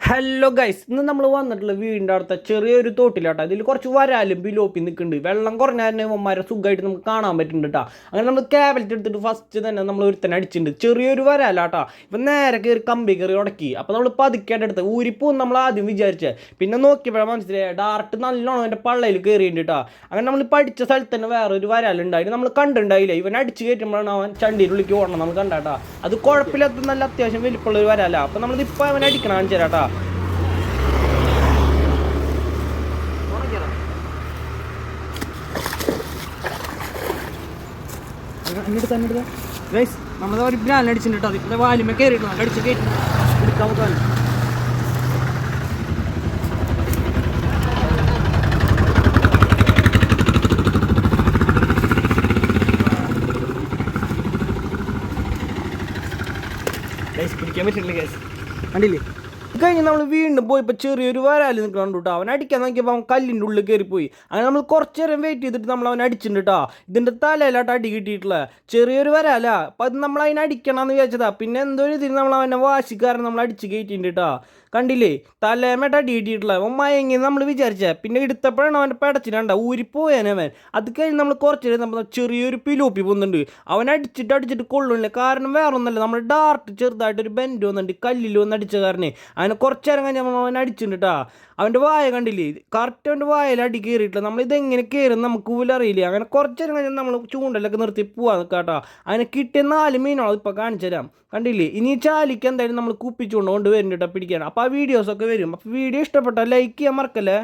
Hello guys, ഇന്ന് നമ്മൾ വന്നിട്ടുള്ള വീടിൻ്റെ അടുത്ത ചെറിയൊരു തോട്ടിലാട്ടോ. ഇതിൽ കുറച്ച് വരാലും ബിലോപ്പി നിൽക്കുന്നുണ്ട്. വെള്ളം കുറഞ്ഞാൽ ഇവന്മാരെ സുഖമായിട്ട് നമുക്ക് കാണാൻ പറ്റുന്നുണ്ട് കേട്ടോ. അങ്ങനെ നമ്മൾ ക്യാബലറ്റ് എടുത്തിട്ട് ഫസ്റ്റ് തന്നെ നമ്മൾ ഒരുത്തന്നെ അടിച്ചിട്ടുണ്ട്. ചെറിയൊരു വരാലാട്ടോ. ഇപ്പം നേരെ കയറി കമ്പി കയറി ഉടക്കി. അപ്പോൾ നമ്മൾ പതുക്കേണ്ട അടുത്ത് ഊരിപ്പോന്ന് നമ്മൾ ആദ്യം വിചാരിച്ചത്. പിന്നെ നോക്കിയപ്പോഴാണ് മനസ്സിലായി ഡാർട്ട് നല്ലോണം എൻ്റെ പള്ളയിൽ കയറിയിട്ടുണ്ട് കേട്ടോ. അങ്ങനെ നമ്മൾ പഠിച്ച സ്ഥലത്ത് തന്നെ വേറൊരു വരാലുണ്ടായി. നമ്മൾ കണ്ടിട്ടുണ്ടായില്ല. ഇവൻ അടിച്ച് കയറ്റുമ്പോഴാണ് അവൻ ചണ്ടിയിൽ ഉള്ളിലേക്ക് ഓടണം നമ്മൾ കണ്ടാട്ടാ. അത് കുഴപ്പമില്ലാത്ത നല്ല അത്യാവശ്യം വലിപ്പമുള്ള ഒരു വരാല. അപ്പോൾ നമ്മളിപ്പോൾ അവൻ അടിക്കണം കാണിച്ചു തരാട്ടാ. ഗൈസ്, നമ്മളത് ഒരു ബ്രാൻഡ് അടിച്ചിട്ടുണ്ട് കേട്ടോ. അതിൻ്റെ വാലുമേ കയറിയിട്ട് അടിച്ച് കയറ്റി എടുക്കാൻ നോക്കാൻ. ഗൈസ് പിടിക്കാൻ പറ്റില്ല ഗൈസ്, കണ്ടില്ലേ? കഴിഞ്ഞ് നമ്മൾ വീണ്ടും പോയി ഇപ്പോൾ ചെറിയൊരു വരാല് നിൽക്കണം കേട്ടോ. അവൻ അടിക്കാൻ നോക്കിയപ്പോൾ അവൻ കല്ലിൻ്റെ ഉള്ളിൽ കയറിപ്പോയി. അങ്ങനെ നമ്മൾ കുറച്ച് നേരം വെയിറ്റ് ചെയ്തിട്ട് നമ്മൾ അവൻ അടിച്ചിട്ടുണ്ട് കേട്ടോ. ഇതിൻ്റെ തലയിലാട്ടോ അടി കിട്ടിയിട്ടുള്ള ചെറിയൊരു വരാല. അപ്പം അത് നമ്മൾ അതിനെ അടിക്കണമെന്ന് വിചാരിച്ചതാ. പിന്നെ എന്തോ ഒരു ഇതിന് നമ്മൾ അവനെ വാശിക്കാരൻ നമ്മൾ അടിച്ച് കയറ്റിയിട്ടുണ്ട് കേട്ടോ. കണ്ടില്ലേ, തലേമേട്ട് അടി കിട്ടിയിട്ടുള്ള അവൻ മയങ്ങി നമ്മൾ വിചാരിച്ചേ. പിന്നെ എടുത്തപ്പോഴാണ് അവൻ്റെ പടച്ചിട്ടുണ്ട ഊരിപ്പോയാനവൻ. അത് കഴിഞ്ഞ് നമ്മൾ കുറച്ച് നേരം നമ്മൾ ചെറിയൊരു പിലോപ്പി പോകുന്നുണ്ട്. അവൻ അടിച്ചിട്ട് കൊള്ളുന്നില്ല. കാരണം വേറെ ഒന്നല്ല, നമ്മൾ ഡാർട്ട് ചെറുതായിട്ടൊരു ബെൻഡ് വന്നിട്ട് കല്ലിൽ വന്ന് അടിച്ച കാരണം അവനെ കുറച്ച് നേരം കഴിഞ്ഞ് അവൻ അടിച്ചിട്ടുണ്ട് കേട്ടോ. അവൻ്റെ വായ കണ്ടില്ലേ, കറക്റ്റ് അവൻ്റെ വായയിൽ അടി കയറിയിട്ടില്ല. നമ്മളിതെങ്ങനെ കയറും നമുക്ക് പോലും അറിയില്ല. അങ്ങനെ കുറച്ച് നേരം കഴിഞ്ഞാൽ നമ്മൾ ചൂണ്ടലൊക്കെ നിർത്തി പോവാൻ നിൽക്കാം കേട്ടോ. അതിനെ കിട്ടിയ 4 മീനോളം ഇപ്പോൾ കാണിച്ചു തരാം. കണ്ടില്ലേ, ഇനി ചാലിക്ക് എന്തായാലും നമ്മൾ കുപ്പിച്ചുകൊണ്ട് വരുന്നുണ്ട് കേട്ടോ പിടിക്കാൻ. അപ്പോൾ ആ വീഡിയോസൊക്കെ വരും. അപ്പോൾ വീഡിയോ ഇഷ്ടപ്പെട്ടാൽ ലൈക്ക് ചെയ്യാൻ മറക്കല്ലേ.